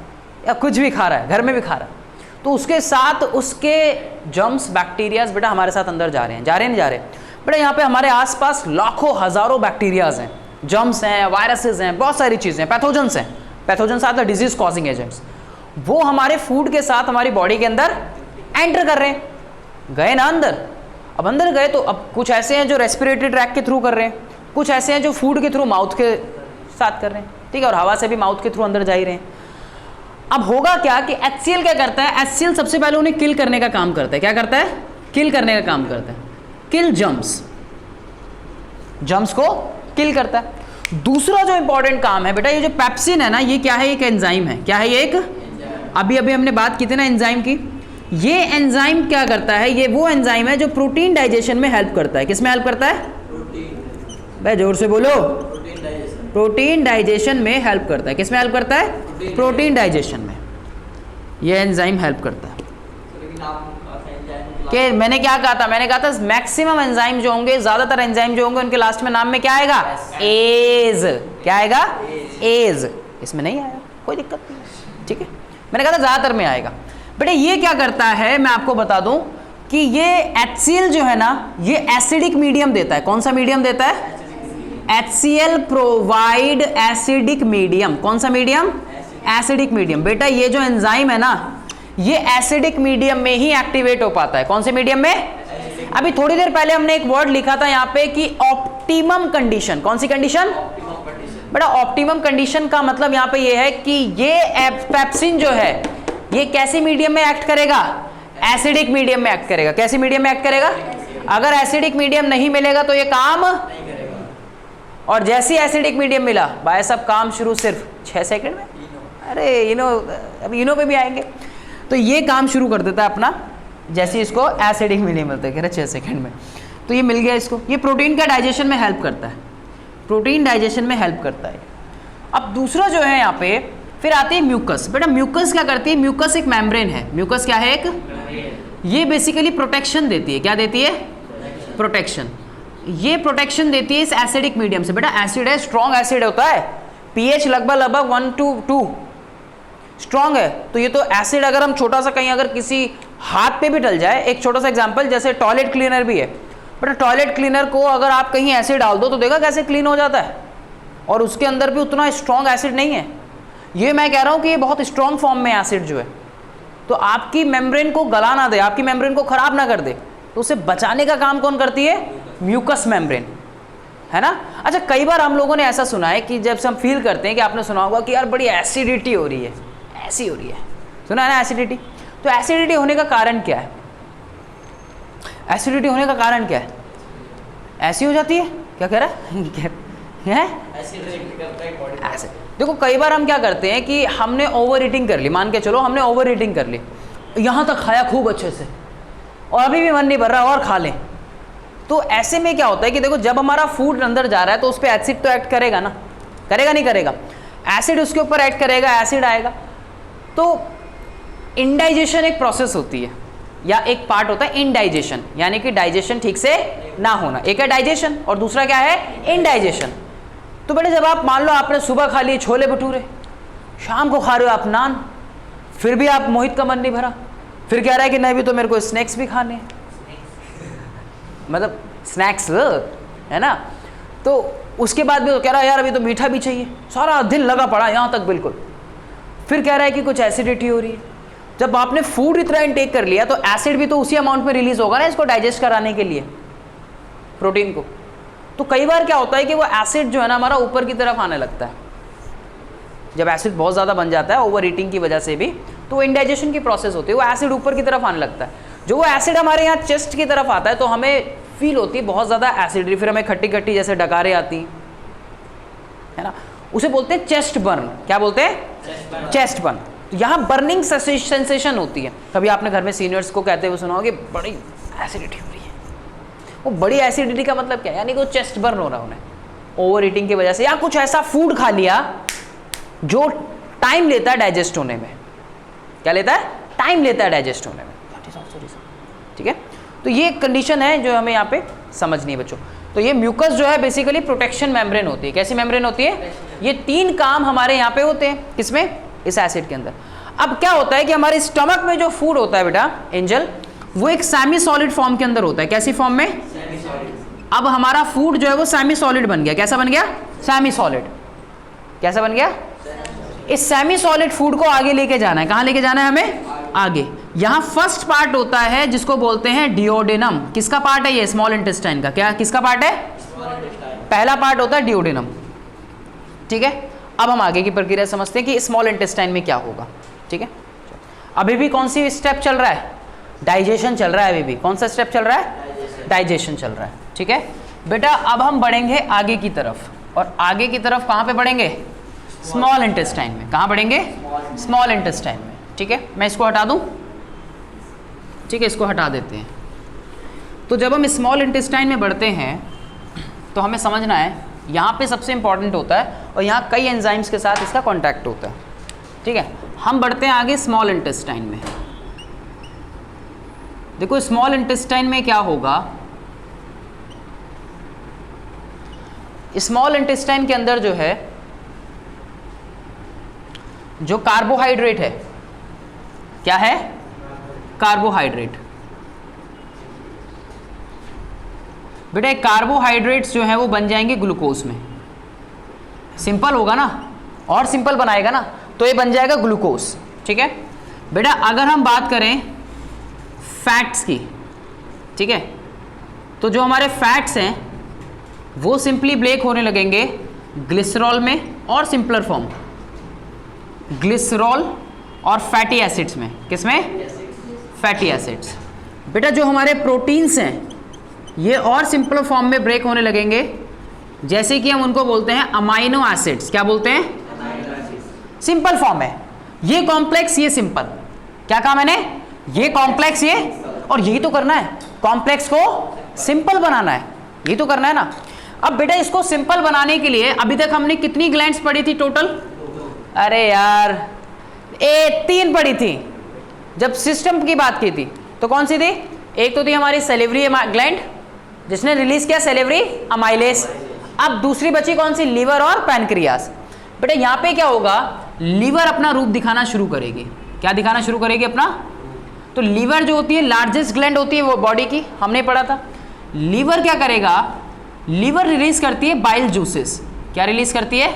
या कुछ भी खा रहा है, घर में भी खा रहा है, तो उसके साथ उसके जर्म्स बैक्टीरियाज बेटा हमारे साथ अंदर जा रहे हैं, जा रहे नहीं जा रहे बेटा? यहाँ पे हमारे आसपास लाखों हजारों बैक्टीरियाज हैं, जर्म्स हैं, वायरसेस हैं, बहुत सारी चीज़ें, पैथोजेंस हैं। Pathogens are the disease causing agents. वो हमारे फूड के साथ हमारी बॉडी के अंदर एंटर कर रहे हैं। गए ना अंदर, अब अंदर गए तो अब कुछ ऐसे हैं जो रेस्पिरेटरी ट्रैक के थ्रू कर रहे हैं, कुछ ऐसे हैं जो फूड के थ्रू माउथ के साथ कर रहे हैं, ठीक है, और हवा से भी माउथ के थ्रू अंदर जा ही रहे हैं। अब होगा क्या कि HCl क्या करता है? HCl सबसे पहले उन्हें किल करने का काम करता है। क्या करता है? किल करने का काम करता है, किल जर्म्स, जर्म्स को किल करता है। दूसरा जो इंपॉर्टेंट काम है बेटा, ये जो पेप्सिन है ना, ये क्या है? एक एंजाइम है। क्या है ये? एक, अभी हमने बात की थी ना एंजाइम की। ये एंजाइम क्या करता है? ये वो एंजाइम है जो प्रोटीन डाइजेशन में हेल्प करता है। किसमें हेल्प करता है? भाई जोर से बोलो। प्रोटीन डाइजेशन में हेल्प करता है। किसमें हेल्प करता है? प्रोटीन डाइजेशन में ये एंजाइम हेल्प करता है। कि मैंने क्या कहा था? मैंने कहा था मैक्सिमम एंजाइम जो होंगे, ज्यादातर एंजाइम जो होंगे, उनके लास्ट में नाम में क्या आएगा? एज। क्या आएगा? एज। इसमें नहीं आया, कोई दिक्कत नहीं, ठीक है। मैंने कहा था ज्यादातर में आएगा। बेटा ये क्या करता है मैं आपको बता दूं कि ये HCl जो है ना, ये एसिडिक मीडियम देता है। कौन सा मीडियम देता है? HCl provide acidic medium. कौन सा मीडियम? Acidic medium. बेटा ये जो एंजाइम है ना, ये एसिडिक मीडियम में ही एक्टिवेट हो पाता है। कौन से मीडियम में? अभी थोड़ी देर पहले हमने एक वर्ड लिखा था यहाँ पे कि ऑप्टिमम कंडीशन। कौन सी कंडीशन? बेटा ऑप्टिमम कंडीशन का मतलब यहाँ पे ये है कि ये पेप्सिन जो है ये कैसे मीडियम में एक्ट करेगा? एसिडिक मीडियम में एक्ट करेगा। कैसे मीडियम में एक्ट करेगा? अगर एसिडिक मीडियम नहीं मिलेगा तो ये काम नहीं करेगा, और जैसे एसिडिक मीडियम मिला भाई सब काम शुरू सिर्फ 6 सेकंड में। अरे अभी इनो पे भी आएंगे। तो ये काम शुरू कर देता है अपना, जैसे इसको एसिडिक मीडियम मिलता है 6 सेकंड में। तो ये मिल गया इसको। ये प्रोटीन का डाइजेशन में हेल्प करता है, प्रोटीन डाइजेशन में हेल्प करता है। अब दूसरा जो है यहाँ पे फिर आती है म्यूकस। बेटा म्यूकस क्या करती है? म्यूकस एक मेम्ब्रेन है। म्यूकस क्या है? एक, ये बेसिकली प्रोटेक्शन देती है। क्या देती है? प्रोटेक्शन। ये प्रोटेक्शन देती है इस एसिडिक मीडियम से। बेटा एसिड है, स्ट्रॉन्ग एसिड होता है, pH लगभग 1 to 2 स्ट्रॉन्ग है। तो ये तो एसिड अगर हम छोटा सा कहीं अगर किसी हाथ पे भी डल जाए, एक छोटा सा एग्जांपल जैसे टॉयलेट क्लीनर भी है, बट टॉयलेट क्लीनर को अगर आप कहीं एसिड डाल दो तो देखा कैसे क्लीन हो जाता है, और उसके अंदर भी उतना स्ट्रॉन्ग एसिड नहीं है। ये मैं कह रहा हूँ कि ये बहुत स्ट्रॉन्ग फॉर्म में एसिड जो है, तो आपकी मेम्ब्रेन को गला ना दे, आपकी मेम्ब्रेन को खराब ना कर दे, तो उसे बचाने का काम कौन करती है? म्यूकस मेम्ब्रेन, है ना। अच्छा कई बार हम लोगों ने ऐसा सुना है कि जब से हम फील करते हैं कि आपने सुना होगा कि यार बड़ी एसिडिटी हो रही है, ऐसी हो रही है, सुना है ना एसिडिटी। तो एसिडिटी होने का कारण क्या है? एसिडिटी होने का कारण क्या है? ऐसी हो जाती है, क्या कह रहा है? ऐसे देखो कई बार हम क्या करते हैं कि हमने ओवर ईटिंग कर ली, मान के चलो हमने ओवर ईटिंग कर ली, यहाँ तक खाया खूब अच्छे से और अभी भी मन नहीं भर रहा और खा लें। तो ऐसे में क्या होता है कि देखो जब हमारा फूड अंदर जा रहा है तो उस पर एसिड तो एक्ट करेगा ना, करेगा नहीं करेगा। एसिड उसके ऊपर ऐड करेगा, एसिड आएगा। तो इनडाइजेशन एक प्रोसेस होती है या एक पार्ट होता है इनडाइजेशन, यानी कि डाइजेशन ठीक से ना होना। एक है डाइजेशन और दूसरा क्या है, इनडाइजेशन। तो बेटे जब आप मान लो आपने सुबह खा लिए छोले भटूरे, शाम को खा रहे हो आप नान, फिर भी आप मोहित का मन नहीं भरा, फिर कह रहा है कि नहीं भी तो मेरे को स्नैक्स भी खाने हैं, मतलब स्नैक्स है ना। तो उसके बाद भी तो कह रहा है यार अभी तो मीठा भी चाहिए, सारा दिन लगा पड़ा यहाँ तक बिल्कुल, फिर कह रहा है कि कुछ एसिडिटी हो रही है। जब आपने फूड इतना इनटेक कर लिया तो एसिड भी तो उसी अमाउंट में रिलीज होगा ना इसको डाइजेस्ट कराने के लिए, प्रोटीन को। तो कई बार क्या होता है कि वो एसिड जो है ना हमारा ऊपर की तरफ आने लगता है। जब एसिड बहुत ज़्यादा बन जाता है ओवर ईटिंग की वजह से भी, तो इनडाइजेशन की प्रोसेस होती है, वो एसिड ऊपर की तरफ आने लगता है। जो वो एसिड हमारे यहाँ चेस्ट की तरफ आता है तो हमें फील होती है बहुत ज़्यादा एसिडिटी, फिर हमें खट्टी खट्टी जैसे डकारें आती है ना, उसे बोलते हैं चेस्ट बर्न। क्या बोलते हैं, चेस्ट बर्न। तो यहाँ बर्निंग सेंसेशन होती है। कभी आपने घर में सीनियर्स को कहते हुए सुना होगा कि बड़ी एसिडिटी हो रही है। वो बड़ी एसिडिटी का मतलब क्या है, यानी कि वो चेस्ट बर्न हो रहा है उन्हें ओवर ईटिंग की वजह से, या कुछ ऐसा फूड खा लिया जो टाइम लेता है डाइजेस्ट होने में। क्या लेता है, टाइम लेता है डाइजेस्ट होने में। ठीक है, तो ये कंडीशन है जो हमें यहाँ पे समझनी है बच्चों। तो ये म्यूकस जो है बेसिकली प्रोटेक्शन मेम्ब्रेन होती है। कैसी मेम्ब्रेन होती है, ये 3 काम हमारे यहाँ पे होते हैं, किसमें, इस एसिड के अंदर। अब क्या होता है कि हमारे स्टमक में जो फूड होता है बेटा एंजल, वो एक सेमी सॉलिड फॉर्म के अंदर होता है। कैसी फॉर्म में, अब हमारा फूड जो है वो सेमी सॉलिड बन गया। कैसा बन गया, सेमी सॉलिड। कैसा बन गया, इस सेमी सॉलिड फूड को आगे लेके जाना है। कहाँ लेके जाना है हमें, आगे। यहाँ फर्स्ट पार्ट होता है जिसको बोलते हैं डिओडेनम। किसका पार्ट है ये, स्मॉल इंटेस्टाइन का। क्या, किसका पार्ट है, पहला पार्ट होता है डिओडेनम। ठीक है, अब हम आगे की प्रक्रिया समझते हैं कि स्मॉल इंटेस्टाइन में क्या होगा। ठीक है, अभी भी कौन सी स्टेप चल रहा है, डाइजेशन चल रहा है। अभी भी कौन सा स्टेप चल रहा है, डाइजेशन चल रहा है। ठीक है बेटा, अब हम बढ़ेंगे आगे की तरफ, और आगे की तरफ कहाँ पे बढ़ेंगे, स्मॉल इंटेस्टाइन में। कहाँ बढ़ेंगे, स्मॉल इंटेस्टाइन में। ठीक है, मैं इसको हटा दूं, ठीक है, इसको हटा देते हैं। तो जब हम स्मॉल इंटेस्टाइन में बढ़ते हैं तो हमें समझना है यहाँ पे सबसे इंपॉर्टेंट होता है, और यहाँ कई एंजाइम्स के साथ इसका कॉन्टैक्ट होता है। ठीक है, हम बढ़ते हैं आगे स्मॉल इंटेस्टाइन में। देखो स्मॉल इंटेस्टाइन में क्या होगा, स्मॉल इंटेस्टाइन के अंदर जो है जो कार्बोहाइड्रेट है, क्या है, कार्बोहाइड्रेट। बेटा कार्बोहाइड्रेट्स जो है वो बन जाएंगे ग्लूकोज में। सिंपल होगा ना, और सिंपल बनाएगा ना, तो ये बन जाएगा ग्लूकोज। ठीक है बेटा, अगर हम बात करें फैट्स की, ठीक है, तो जो हमारे फैट्स हैं वो सिंपली ब्रेक होने लगेंगे ग्लिसरॉल में और सिंपलर फॉर्म, ग्लिसरॉल और फैटी एसिड्स में। किसमें, फैटी एसिड्स। बेटा जो हमारे प्रोटीन्स हैं ये और सिंपल फॉर्म में ब्रेक होने लगेंगे, जैसे कि हम उनको बोलते हैं अमाइनो एसिड्स। क्या बोलते हैं, सिंपल फॉर्म है ये कॉम्प्लेक्स, ये सिंपल। क्या कहा मैंने, ये कॉम्प्लेक्स ये, और यही तो करना है, कॉम्प्लेक्स को सिंपल बनाना है, यही तो करना है ना। अब बेटा इसको सिंपल बनाने के लिए अभी तक हमने कितनी ग्लैंड्स पढ़ी थी टोटल, अरे यार 3 पढ़ी थी। जब सिस्टम की बात की थी तो कौन सी थी, एक तो थी हमारी सेलेवरी ग्लैंड जिसने रिलीज किया सेलेवरी अमाइलेज। अब दूसरी बची कौन सी, लीवर और पैनक्रियास। बेटा यहाँ पे क्या होगा, लीवर अपना रूप दिखाना शुरू करेगी। क्या दिखाना शुरू करेगी अपना, तो लीवर जो होती है लार्जेस्ट ग्लैंड होती है वो बॉडी की, हमने पढ़ा था। लीवर क्या करेगा, लीवर रिलीज करती है बाइल जूसेस। क्या रिलीज करती है,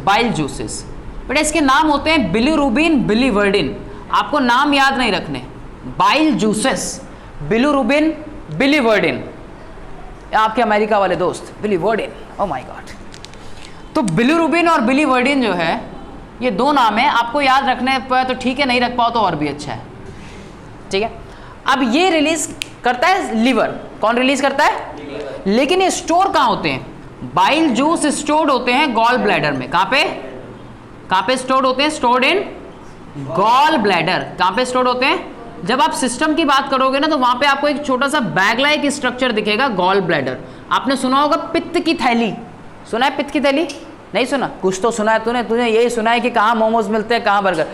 बाइल जूसेस। बेटा इसके नाम होते हैं बिलीरुबिन, बिलीवर्डिन। आपको नाम याद नहीं रखने, बाइल जूसेस, बिलीरुबिन, बिलीवर्डिन। आपके अमेरिका वाले दोस्त बिलीवर्डिन, ओह माय गॉड। तो बिलीरुबिन और बिलीवर्डिन जो है ये 2 नाम है, आपको याद रखने पर तो ठीक है, नहीं रख पाओ तो और भी अच्छा है। ठीक है, अब ये रिलीज करता है लीवर। कौन रिलीज करता है, लेकिन ये स्टोर कहाँ होते हैं, बाइल जूस स्टोर्ड होते हैं गॉल ब्लैडर में। कहाँ पे स्टोर्ड होते हैं, स्टोर्ड इन गॉल ब्लैडर। कहाँ पे स्टोर्ड होते हैं, जब आप सिस्टम की बात करोगे ना तो वहां पे आपको एक छोटा सा बैग लाइक स्ट्रक्चर दिखेगा, गॉल ब्लैडर। आपने सुना होगा पित्त की थैली, सुना है पित्त की थैली, नहीं सुना? कुछ तो सुना है तूने, तुझे यही सुना है कि कहाँ मोमोज मिलते हैं, कहाँ बर्गर।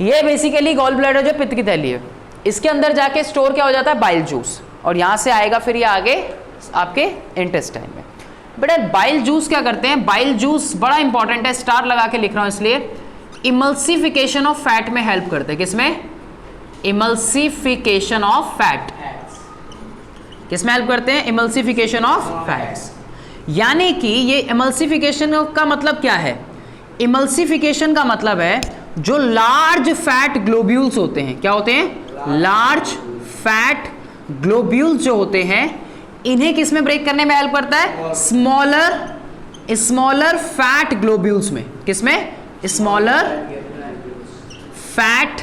ये बेसिकली गॉल ब्लैडर जो पित्त की थैली है, इसके अंदर जाके स्टोर क्या हो जाता है, बाइल जूस, और यहाँ से आएगा फिर ये आगे आपके इंटेस्टाइन में। बेटा बाइल जूस क्या करते हैं, बाइल जूस बड़ा इंपॉर्टेंट है, स्टार लगा के लिख रहा हूँ इसलिए, इमल्सिफिकेशन ऑफ फैट में हेल्प करते हैं। किसमें? Emulsification of fat. किसमें हेल्प करते हैं? Emulsification of fats. यानी कि ये इमल्सिफिकेशन का मतलब क्या है? इमल्सिफिकेशन का मतलब है जो लार्ज फैट ग्लोब्यूल्स होते हैं, क्या होते हैं? लार्ज फैट ग्लोब्यूल्स जो होते हैं, इन्हें किसमें ब्रेक करने में हेल्प करता है? स्मॉलर फैट ग्लोब्यूल्स में। किसमें? स्मॉलर फैट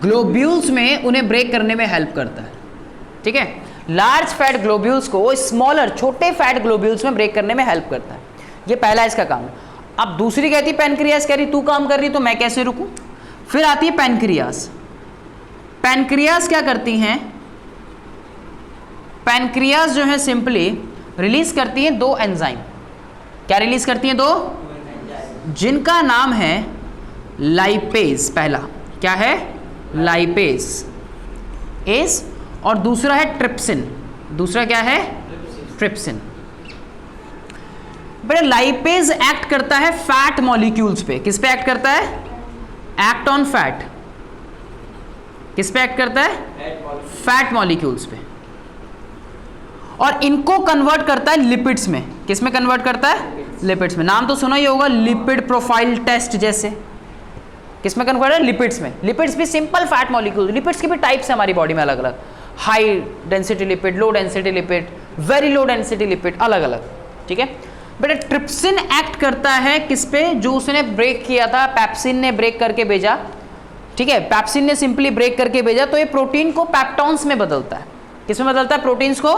ग्लोब्यूल्स में उन्हें ब्रेक करने में हेल्प करता है। ठीक है, लार्ज फैट ग्लोब्यूल्स को स्मॉलर छोटे फैट ग्लोब्यूल्स में ब्रेक करने में हेल्प करता है। ये पहला इसका काम है। अब दूसरी कहती है पैनक्रियास, कह रही तू काम कर रही तो मैं कैसे रुकूं? फिर आती है पैनक्रियास। पैनक्रियास क्या करती हैं? पैनक्रियास जो है सिंपली रिलीज करती हैं 2 एंजाइम। क्या रिलीज करती हैं? 2, जिनका नाम है लाइपेज। पहला क्या है? लाइपेज एस, और दूसरा है ट्रिप्सिन। दूसरा क्या है? ट्रिप्सिन। बेटा लाइपेज एक्ट करता है फैट मॉलिक्यूल्स पे। किस पे एक्ट करता है? Act on fat. किस पे एक्ट करता है? फैट मॉलिक्यूल्स पे। और इनको कन्वर्ट करता है लिपिड्स में। किस में कन्वर्ट करता है? लिपिड्स में। नाम तो सुना ही होगा, लिपिड प्रोफाइल टेस्ट जैसे। किस में कन्वर्ट है? लिपिड्स में। लिपिड्स भी सिंपल फैट मॉलिक्यूल। लिपिड्स के भी टाइप्स है हमारी बॉडी में अलग अलग, high density lipid, low density lipid, very low density lipid, अलग अलग। ठीक है बेटा, ट्रिप्सिन एक्ट करता है किस पे? जो उसने ब्रेक किया था, पेप्सिन ने ब्रेक करके भेजा। ठीक है, पेप्सिन ने सिंपली ब्रेक करके भेजा, तो ये प्रोटीन को पेप्टॉन्स में बदलता है। किस में बदलता है? प्रोटीन्स को।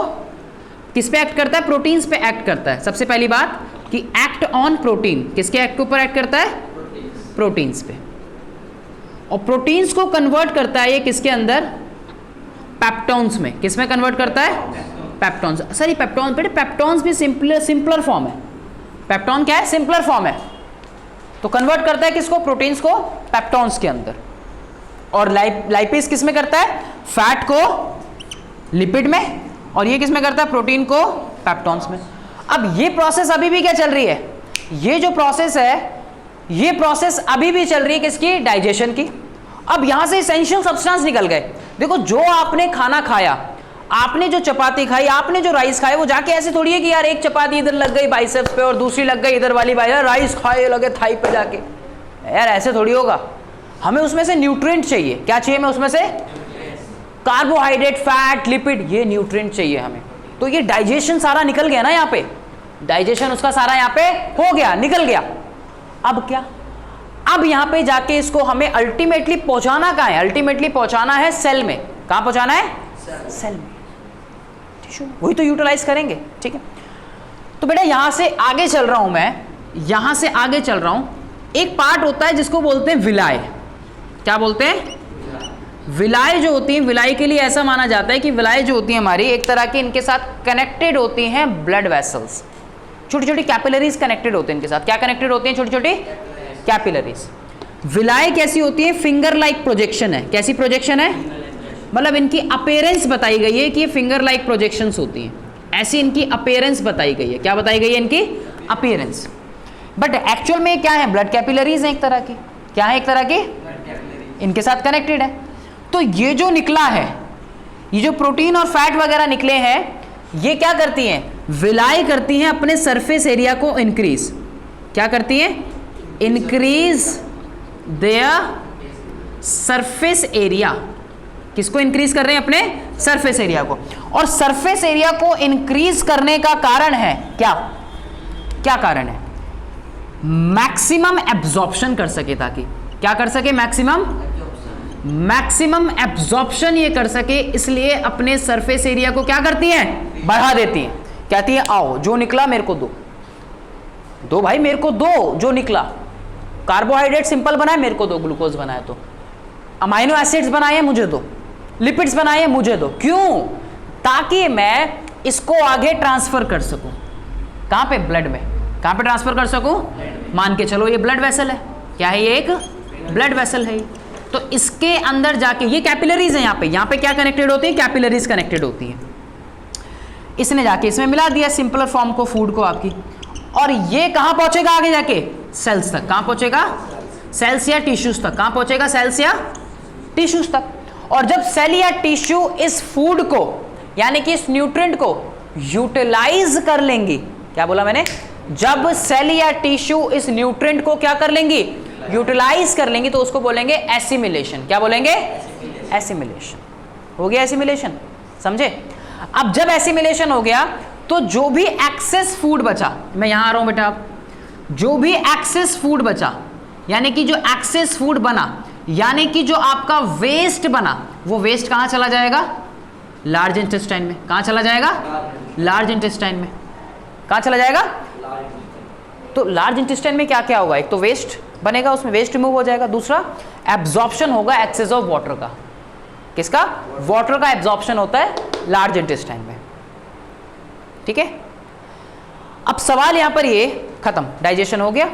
किस पे एक्ट करता है? प्रोटीन्स पे एक्ट करता है। सबसे पहली बात कि एक्ट ऑन प्रोटीन। किसके एक्ट के ऊपर एक्ट करता है? प्रोटीन्स पे। और प्रोटीन्स को कन्वर्ट करता है ये किसके अंदर? पेप्टॉन्स में। किस में कन्वर्ट करता है? पेप्टॉन्स। सॉरी पेप्टॉन्स, बेटे पेप्टॉन्स भी सिंपलर फॉर्म है। पेप्टॉन क्या है? सिंपलर फॉर्म है। तो कन्वर्ट करता है किसको? प्रोटीन्स को पेप्टॉन्स के अंदर। और लाइपेज किस में करता है? फैट को लिपिड में, और ये किस में करता है? प्रोटीन को पेप्टॉन्स में। अब ये प्रोसेस अभी भी क्या चल रही है? ये जो प्रोसेस है, ये प्रोसेस अभी भी चल रही है किसकी? डाइजेशन की। अब यहां से एसेंशियल सब्सटेंस निकल गए। देखो जो आपने खाना खाया, आपने जो चपाती खाई, आपने जो राइस खाए, वो जाके ऐसे थोड़ी है कि यार एक चपाती इधर लग गई बाइसेप्स पे और दूसरी लग गई इधर वाली बाइसेप्स, राइस खाए लगे थाई पे जाके। यार ऐसे थोड़ी होगा। हमें उसमें से न्यूट्रिएंट चाहिए। क्या चाहिए हमें उसमें से? कार्बोहाइड्रेट, फैट, लिपिड, ये न्यूट्रिएंट चाहिए हमें। तो ये डाइजेशन सारा निकल गया ना यहाँ पे, डाइजेशन उसका सारा यहाँ पे हो गया, निकल गया। अब क्या? अब यहाँ पे जाके इसको हमें अल्टीमेटली पहुंचाना कहाँ है? अल्टीमेटली पहुंचाना है सेल में। कहाँ पहुंचाना है? सेल में। वही तो यूटिलाइज करेंगे। ठीक है, तो बेटा यहां से आगे चल रहा हूं मैं, यहां से आगे चल रहा हूं। एक पार्ट होता है जिसको बोलते हैं विलाय। क्या बोलते हैं? विलाय जो होती है, विलाय के लिए ऐसा माना जाता है कि विलाय जो होती है हमारी, एक तरह की इनके साथ कनेक्टेड होती हैं ब्लड वेसल्स। छोटी छोटी कैपिलरीज कनेक्टेड होते हैं इनके साथ। क्या कनेक्टेड होती हैं? छोटी छोटी कैपिलरीज। विलाय कैसी होती है? फिंगर लाइक प्रोजेक्शन है। कैसी प्रोजेक्शन है? मतलब इनकी अपीयरेंस बताई गई है कि ये फिंगर लाइक प्रोजेक्शंस होती हैं, ऐसी इनकी अपीयरेंस बताई गई है। क्या बताई गई है? इनकी अपीयरेंस। बट एक्चुअल में क्या है? ब्लड कैपिलरीज हैं एक तरह की। क्या है? एक तरह की, इनके साथ कनेक्टेड है। तो ये जो निकला है, ये जो प्रोटीन और फैट वगैरह निकले हैं, ये क्या करती हैं? विलाय करती हैं अपने सरफेस एरिया को इंक्रीज। क्या करती हैं? Increase their surface area. किसको इंक्रीज कर रहे हैं? अपने सरफेस एरिया को। और सरफेस एरिया को इंक्रीज करने का कारण है क्या? क्या कारण है? मैक्सिमम एब्जॉर्प्शन कर सके, ताकि क्या कर सके? मैक्सिमम एब्जॉर्प्शन ये कर सके, इसलिए अपने सरफेस एरिया को क्या करती हैं? बढ़ा देती हैं। कहती है आओ जो निकला मेरे को दो, दो भाई मेरे को दो जो निकला। कार्बोहाइड्रेट सिंपल बनाए मेरे को दो, ग्लूकोज बनाए तो, अमाइनो एसिड्स बनाए मुझे दो, लिपिड्स बनाए मुझे दो। क्यों? ताकि मैं इसको आगे ट्रांसफर कर सकूं। कहां पे? ब्लड में। कहाँ पे ट्रांसफर कर सकूं? मान के चलो ये ब्लड वेसल है, क्या है ये? एक ब्लड वेसल है। तो इसके अंदर जाके ये कैपिलरीज है, यहाँ पे क्या कनेक्टेड होती है? कैपिलरीज कनेक्टेड होती है। इसने जाके इसमें मिला दिया सिंपलर फॉर्म को, फूड को आपकी, और ये कहाँ पहुंचेगा आगे जाके? सेल्स तक। कहाँ पहुंचेगा? सेल्स या टिश्यूज तक। कहाँ पहुंचेगा? सेल्स या टिश्यूज तक। और जब सेल या टिश्यू इस फूड को यानी कि इस न्यूट्रिएंट को यूटिलाइज कर लेंगी, क्या बोला मैंने? जब सेल या टिश्यू इस न्यूट्रिएंट को क्या कर लेंगी? यूटिलाइज कर लेंगी, तो उसको बोलेंगे एसिमिलेशन। क्या बोलेंगे? एसिमिलेशन। हो गया एसिमिलेशन, समझे? अब जब एसिमिलेशन हो गया तो जो भी एक्सेस फूड बचा, मैं यहां आ रहा हूं बेटा, अब जो भी एक्सेस फूड बचा यानी कि जो एक्सेस फूड बना यानी कि जो आपका वेस्ट बना, वो वेस्ट कहां चला जाएगा? लार्ज इंटेस्टाइन में। कहां चला जाएगा? लार्ज इंटेस्टाइन में। कहां चला जाएगा? तो लार्ज इंटेस्टाइन में क्या क्या होगा? एक तो वेस्ट बनेगा, उसमें वेस्ट रिमूव हो जाएगा। दूसरा एब्जॉर्प्शन होगा एक्सेस ऑफ वाटर का। किसका? वाटर का एब्जॉर्प्शन होता है लार्ज इंटेस्टाइन में। ठीक है, अब सवाल यहां पर ये खत्म, डाइजेशन हो गया,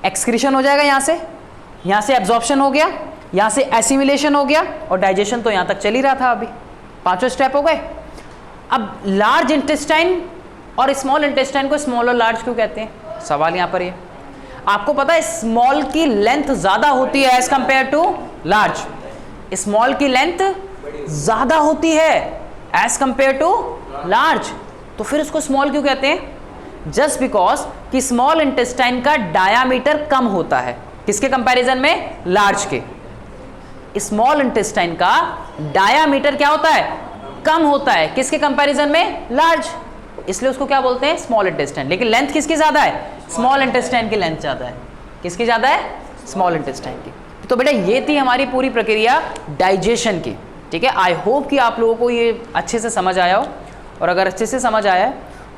एक्सक्रीशन हो जाएगा यहां से एब्जॉर्प्शन हो गया, यहां से एसिमिलेशन हो गया, और डाइजेशन तो यहां तक चल ही रहा था। अभी 5 स्टेप हो गए। अब लार्ज इंटेस्टाइन और स्मॉल इंटेस्टाइन को स्मॉल और लार्ज क्यों कहते हैं? सवाल यहां पर ये, आपको पता है स्मॉल की लेंथ ज्यादा होती है as compare to large. Small की लेंथ ज्यादा होती है एज कंपेयर टू लार्ज, तो फिर उसको स्मॉल क्यों कहते हैं? जस्ट बिकॉज कि स्मॉल इंटेस्टाइन का डायामीटर कम होता है, किसके कंपैरिजन में? लार्ज के। स्मॉल इंटेस्टाइन का डायामीटर क्या होता है? कम होता है, किसके कंपैरिजन में? लार्ज। इसलिए उसको क्या बोलते हैं? Small intestine. लेकिन लेंथ किसकी ज्यादा है? स्मॉल इंटेस्टाइन की लेंथ ज्यादा है। किसकी ज्यादा है? स्मॉल इंटेस्टाइन की। तो बेटा ये थी हमारी पूरी प्रक्रिया डाइजेशन की। ठीक है, आई होप कि आप लोगों को ये अच्छे से समझ आया हो, और अगर अच्छे से समझ आया है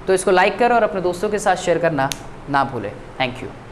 तो इसको लाइक करो और अपने दोस्तों के साथ शेयर करना ना भूलें। Thank you.